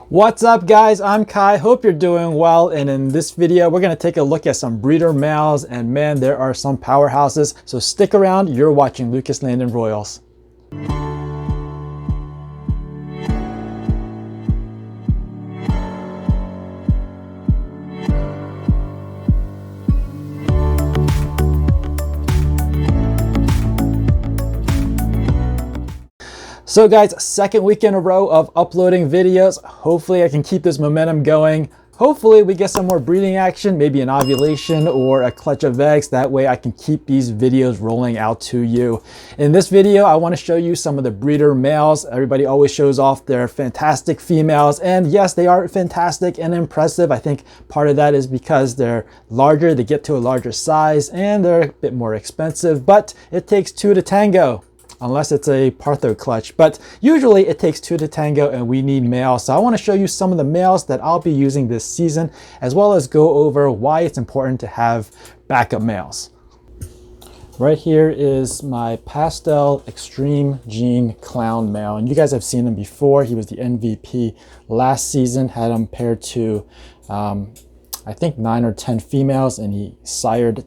What's up guys, I'm Kai, hope you're doing well, and in this video we're going to take a look at some breeder males, and man, there are some powerhouses, so stick around. You're watching Lucas Landon Royals. So guys, second week in a row of uploading videos. Hopefully I can keep this momentum going. Hopefully we get some more breeding action, maybe an ovulation or a clutch of eggs. That way I can keep these videos rolling out to you. In this video, I want to show you some of the breeder males. Everybody always shows off their fantastic females, and yes, they are fantastic and impressive. I think part of that is because they're larger, they get to a larger size, and they're a bit more expensive, but it takes two to tango. Unless it's a Partho clutch, but usually it takes two to tango and we need males. So I want to show you some of the males that I'll be using this season, as well as go over why it's important to have backup males. Right here is my pastel extreme gene clown male, and you guys have seen him before. He was the MVP last season, had him paired to I think 9 or 10 females, and he sired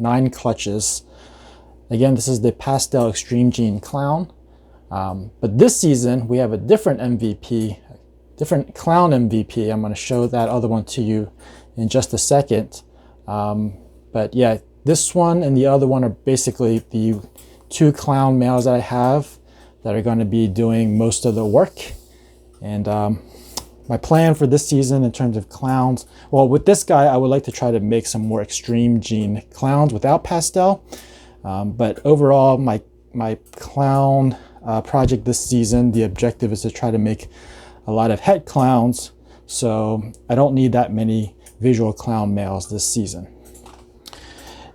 9 clutches. Again, this is the pastel extreme gene clown, but this season we have a different MVP, different clown MVP. I'm going to show that other one to you in just a second. But yeah, this one and the other one are basically the two clown males that I have that are going to be doing most of the work. And my plan for this season in terms of clowns, well, with this guy I would like to try to make some more extreme gene clowns without pastel. But overall, my clown project this season, the objective is to try to make a lot of het clowns, so I don't need that many visual clown males this season.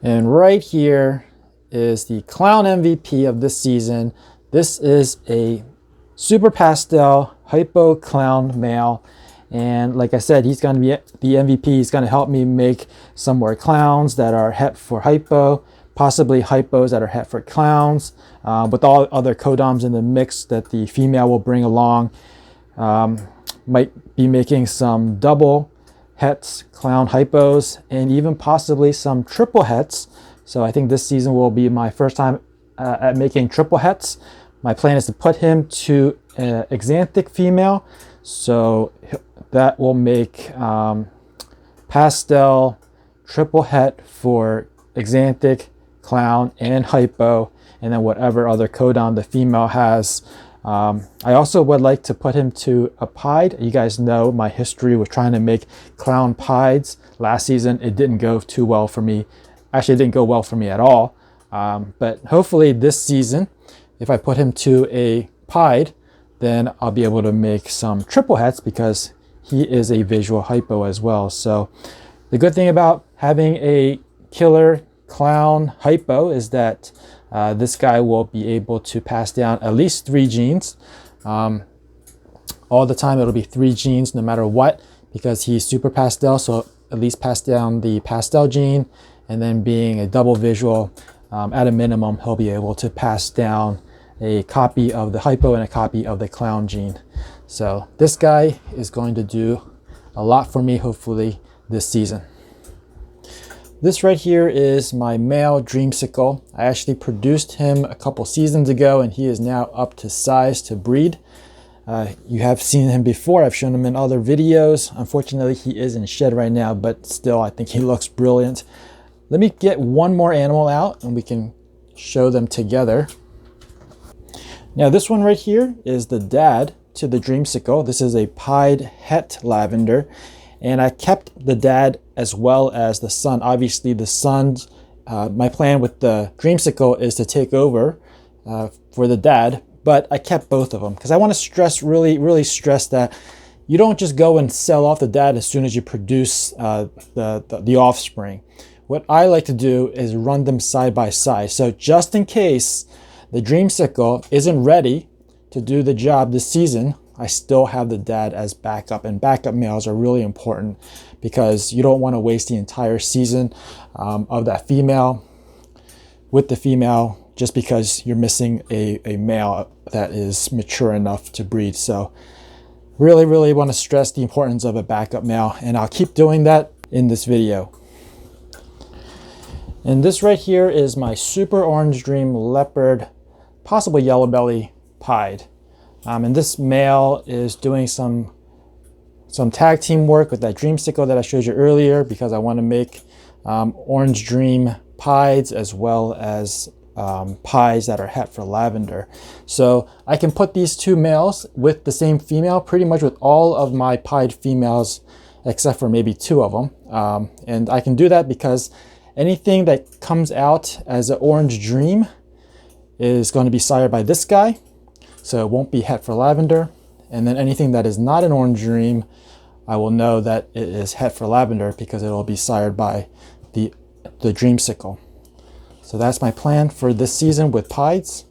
And right here is the clown MVP of this season. This is a super pastel hypo clown male, and like I said, he's going to be the MVP. He's going to help me make some more clowns that are het for hypo, possibly hypos that are het for clowns, with all other codoms in the mix that the female will bring along. Might be making some double hets, clown hypos, and even possibly some triple hets. So I think this season will be my first time at making triple hets. My plan is to put him to an exanthic female, so that will make pastel triple het for exanthic, clown, and hypo, and then whatever other codon the female has. I also would like to put him to a pied. You guys know my history with trying to make clown pieds. Last season it didn't go too well for me. Actually, it didn't go well for me at all. But hopefully this season, if I put him to a pied, then I'll be able to make some triple hets because he is a visual hypo as well. So the good thing about having a killer clown hypo is that this guy will be able to pass down at least 3 genes. All the time it'll be 3 genes no matter what, because he's super pastel, so at least pass down the pastel gene, and then being a double visual, at a minimum he'll be able to pass down a copy of the hypo and a copy of the clown gene. So this guy is going to do a lot for me hopefully this season. This right here is my male dreamsicle. I actually produced him a couple seasons ago, and he is now up to size to breed. You have seen him before. I've shown him in other videos. Unfortunately, he is in shed right now, but still, I think he looks brilliant. Let me get one more animal out and we can show them together. Now, this one right here is the dad to the dreamsicle. This is a pied het lavender. And I kept the dad as well as the son. Obviously the son's, my plan with the dreamsicle is to take over for the dad, but I kept both of them because I want to really stress that you don't just go and sell off the dad as soon as you produce the offspring. What I like to do is run them side by side. So just in case the dreamsicle isn't ready to do the job this season, I still have the dad as backup, and backup males are really important because you don't want to waste the entire season of that female with the female just because you're missing a male that is mature enough to breed. So really want to stress the importance of a backup male, and I'll keep doing that in this video. And this right here is my Super Orange Dream Leopard, possible yellow belly pied. And this male is doing some tag team work with that dreamsicle that I showed you earlier, because I want to make Orange Dream pieds as well as pies that are het for lavender. So I can put these two males with the same female pretty much with all of my pied females except for maybe two of them. And I can do that because anything that comes out as an Orange Dream is going to be sired by this guy, so it won't be het for lavender. And then anything that is not an Orange Dream, I will know that it is het for lavender because it will be sired by the dreamsicle. So that's my plan for this season with pieds.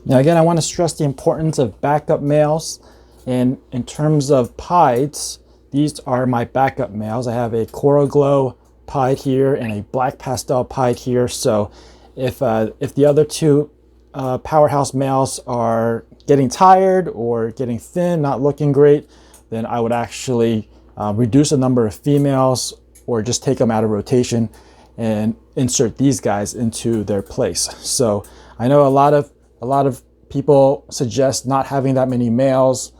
Now again, I want to stress the importance of backup males. And in terms of pieds, these are my backup males. I have a Coral Glow pied here and a Black Pastel pied here. So if the other two Powerhouse males are getting tired or getting thin, not looking great, then I would actually reduce the number of females or just take them out of rotation and insert these guys into their place. So I know a lot of people suggest not having that many males,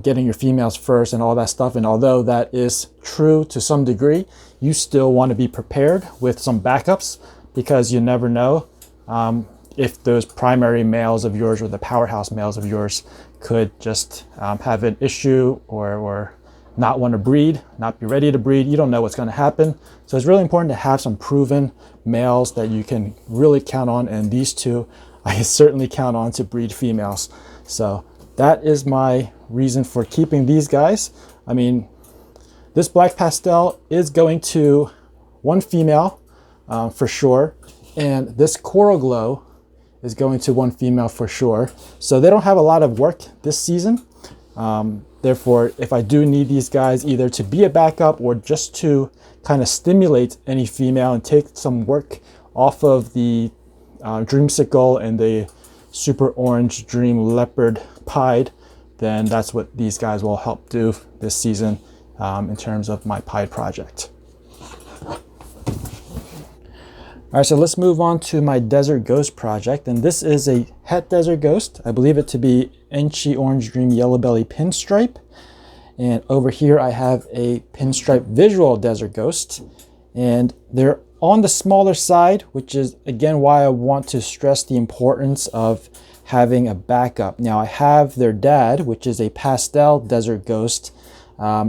getting your females first and all that stuff. And although that is true to some degree, you still want to be prepared with some backups, because you never know if those primary males of yours or the Powerhouse males of yours could just have an issue or not want to breed, not be ready to breed. You don't know what's going to happen. So it's really important to have some proven males that you can really count on. And these two, I certainly count on to breed females. So that is my reason for keeping these guys. I mean, this Black Pastel is going to one female for sure. And this Coral Glow is going to one female for sure. So they don't have a lot of work this season. Therefore, if I do need these guys either to be a backup or just to kind of stimulate any female and take some work off of the dreamsicle and the Super Orange Dream Leopard pied, then that's what these guys will help do this season in terms of my pied project. All right, so let's move on to my Desert Ghost project. And this is a het Desert Ghost. I believe it to be Enchi Orange Dream Yellow Belly Pinstripe. And over here I have a Pinstripe Visual Desert Ghost. And they're on the smaller side, which is again why I want to stress the importance of having a backup. Now I have their dad, which is a Pastel Desert Ghost,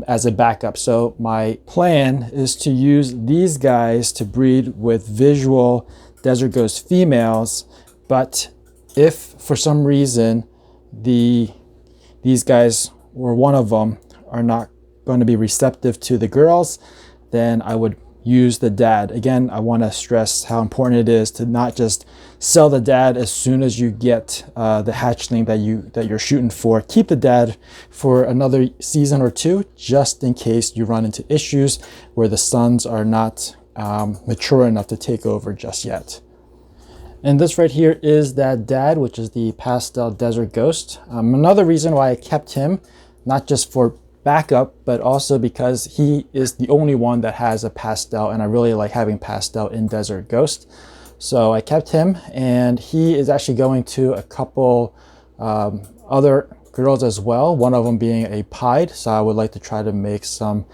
as a backup. So my plan is to use these guys to breed with visual Desert Ghost females. But if for some reason these guys or one of them are not going to be receptive to the girls, then I would use the dad. Again, I want to stress how important it is to not just sell the dad as soon as you get the hatchling that you're shooting for. Keep the dad for another season or two, just in case you run into issues where the sons are not mature enough to take over just yet. And this right here is that dad, which is the Pastel Desert Ghost. Another reason why I kept him, not just for backup, but also because he is the only one that has a pastel, and I really like having pastel in Desert Ghost. So I kept him, and he is actually going to a couple other girls as well, one of them being a pied. So I would like to try to make some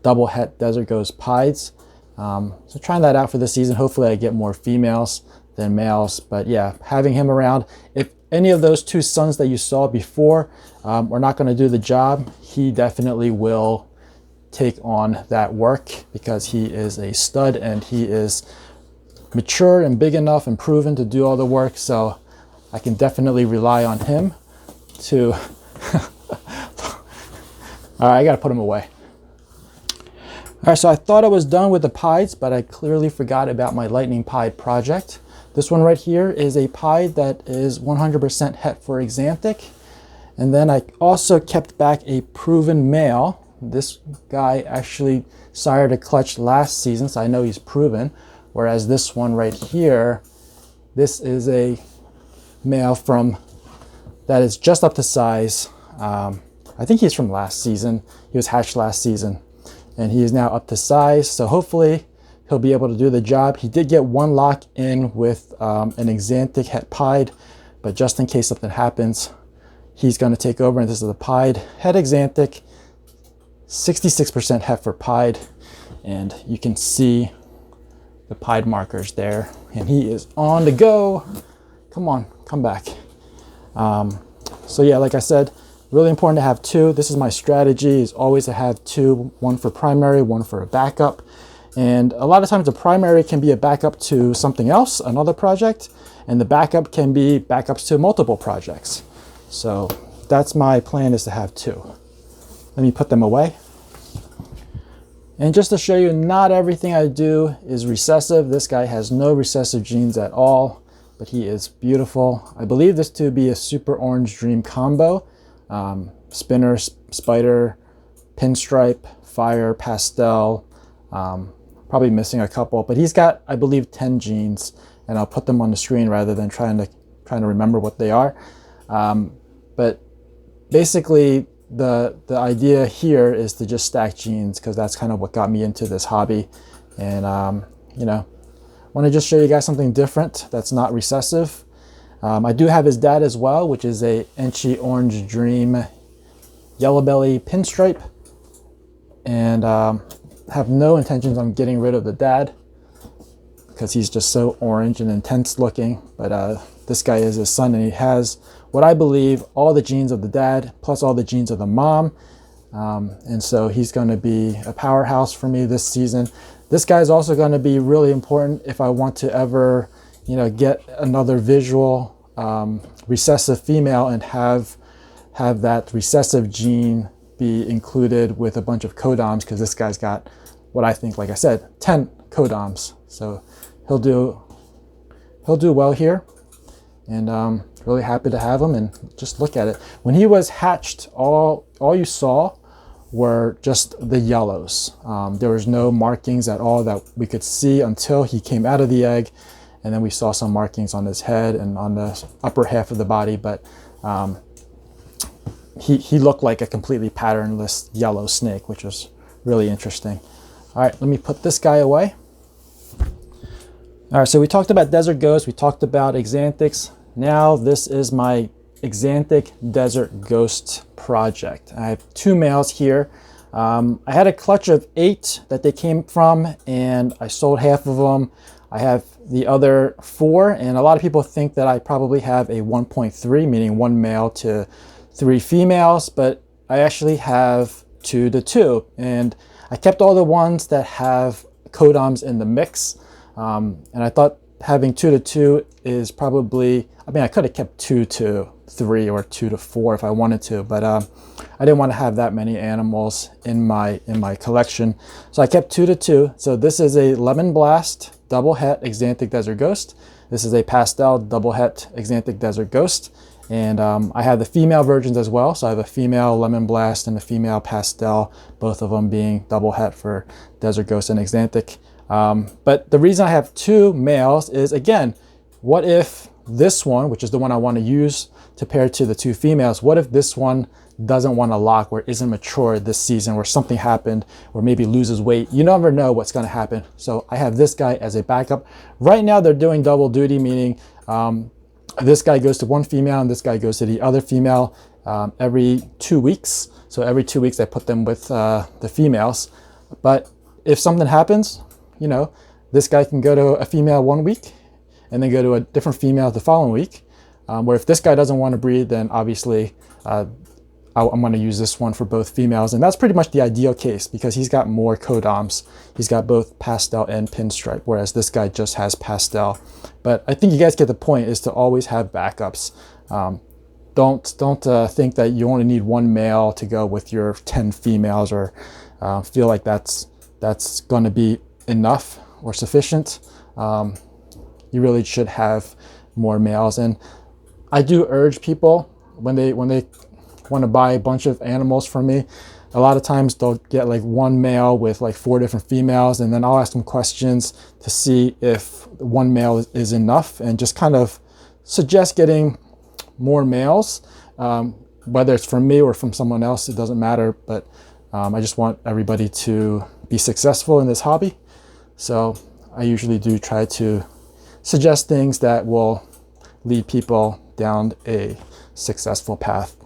double het Desert Ghost pieds. So trying that out for this season. Hopefully I get more females than males, but yeah, having him around. If any of those two sons that you saw before are not going to do the job, he definitely will take on that work, because he is a stud and he is mature and big enough and proven to do all the work. So I can definitely rely on him to all right, I gotta put him away. All right, so I thought I was done with the pieds, but I clearly forgot about my lightning pied project. This one right here is a pied that is 100% het for Xanthic. And then I also kept back a proven male. This guy actually sired a clutch last season, so I know he's proven. Whereas this one right here, this is a male that is just up to size. I think he's from last season. He was hatched last season, and he is now up to size. So hopefully he'll be able to do the job. He did get one lock in with an exanthic het pied, but just in case something happens, he's going to take over. And this is the pied het exanthic, 66% heifer pied, and you can see the pied markers there. And he is on the go. Come on, come back. So yeah, like I said, really important to have two. This is my strategy, is always to have two, one for primary, one for a backup. And a lot of times the primary can be a backup to something else, another project, and the backup can be backups to multiple projects. So that's my plan, is to have two. Let me put them away. And just to show you, not everything I do is recessive. This guy has no recessive genes at all, but he is beautiful. I believe this to be a super orange dream combo. Spinner, spider, pinstripe, fire, pastel, probably missing a couple, but he's got, I believe, 10 genes, and I'll put them on the screen rather than trying to remember what they are. But basically the idea here is to just stack genes, because that's kind of what got me into this hobby. And you know, want to just show you guys something different that's not recessive. I do have his dad as well, which is a Enchy Orange Dream Yellow Belly Pinstripe, and have no intentions on getting rid of the dad because he's just so orange and intense looking. But this guy is his son, and he has what I believe all the genes of the dad plus all the genes of the mom, and so he's going to be a powerhouse for me this season. This guy is also going to be really important if I want to ever, you know, get another visual recessive female and have that recessive gene be included with a bunch of codoms, because this guy's got what I think, like I said, 10 codoms. So he'll do well here, and really happy to have him. And just look at it. When he was hatched, all you saw were just the yellows. There was no markings at all that we could see until he came out of the egg, and then we saw some markings on his head and on the upper half of the body, but he looked like a completely patternless yellow snake, which was really interesting. All right, let me put this guy away. All right, so we talked about desert ghosts, we talked about exanthics. Now this is my exanthic desert ghost project. I have two males here. I had a clutch of 8 that they came from, and I sold half of them. I have the other 4, and a lot of people think that I probably have a 1.3, meaning 1 male to 3 females, but I actually have 2 to 2, and I kept all the ones that have codoms in the mix, and I thought having 2 to 2 is probably, I mean, I could have kept 2 to 3 or 2 to 4 if I wanted to, but I didn't want to have that many animals in my collection, so I kept 2 to 2. So this is a Lemon Blast double het exanthic desert ghost. This is a pastel double het exanthic desert ghost, and I have the female versions as well. So I have a female Lemon Blast and a female pastel, both of them being double het for desert ghost and exanthic. But the reason I have 2 males is, again, what if this one, which is the one I want to use to pair to the 2 females, what if this one doesn't want to lock, or isn't mature this season, or something happened, or maybe loses weight? You never know what's going to happen. So I have this guy as a backup. Right now they're doing double duty, meaning this guy goes to one female and this guy goes to the other female every 2 weeks. So every 2 weeks I put them with the females. But if something happens, you know, this guy can go to a female 1 week and then go to a different female the following week. Where if this guy doesn't want to breed, then obviously I'm going to use this one for both females. And that's pretty much the ideal case, because he's got more codoms. He's got both pastel and pinstripe, whereas this guy just has pastel. But I think you guys get the point, is to always have backups. Don't think that you only need 1 male to go with your 10 females, or feel like that's going to be enough or sufficient. You really should have more males. And I do urge people, when they want to buy a bunch of animals from me, a lot of times they'll get like 1 male with like 4 different females, and then I'll ask them questions to see if 1 male is enough, and just kind of suggest getting more males. whether it's from me or from someone else, it doesn't matter. But I just want everybody to be successful in this hobby. So I usually do try to suggest things that will lead people down a successful path.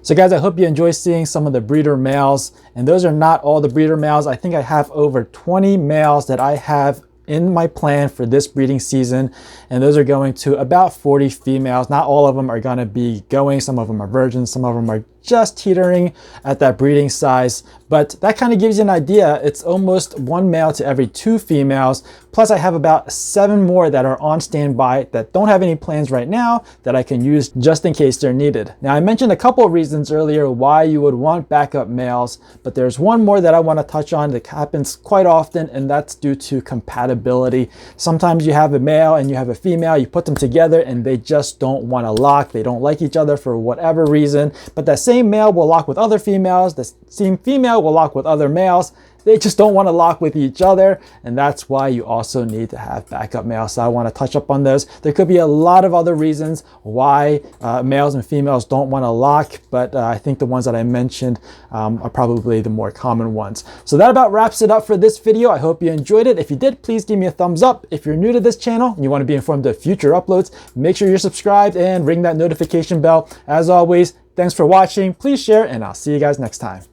So guys, I hope you enjoy seeing some of the breeder males, and those are not all the breeder males. I think I have over 20 males that I have in my plan for this breeding season, and those are going to about 40 females. Not all of them are going to be going. Some of them are virgins, some of them are just teetering at that breeding size, but that kind of gives you an idea. It's almost 1 male to every 2 females. Plus I have about 7 more that are on standby that don't have any plans right now that I can use just in case they're needed. Now I mentioned a couple of reasons earlier why you would want backup males, but there's one more that I want to touch on that happens quite often, and that's due to compatibility. Sometimes you have a male and you have a female, you put them together and they just don't want to lock. They don't like each other for whatever reason, but that same male will lock with other females, the same female will lock with other males. They just don't want to lock with each other, and that's why you also need to have backup males. So I want to touch up on those. There could be a lot of other reasons why males and females don't want to lock, but I think the ones that I mentioned are probably the more common ones. So that about wraps it up for this video. I hope you enjoyed it. If you did, please give me a thumbs up. If you're new to this channel and you want to be informed of future uploads, make sure you're subscribed and ring that notification bell. As always, thanks for watching. Please share, and I'll see you guys next time.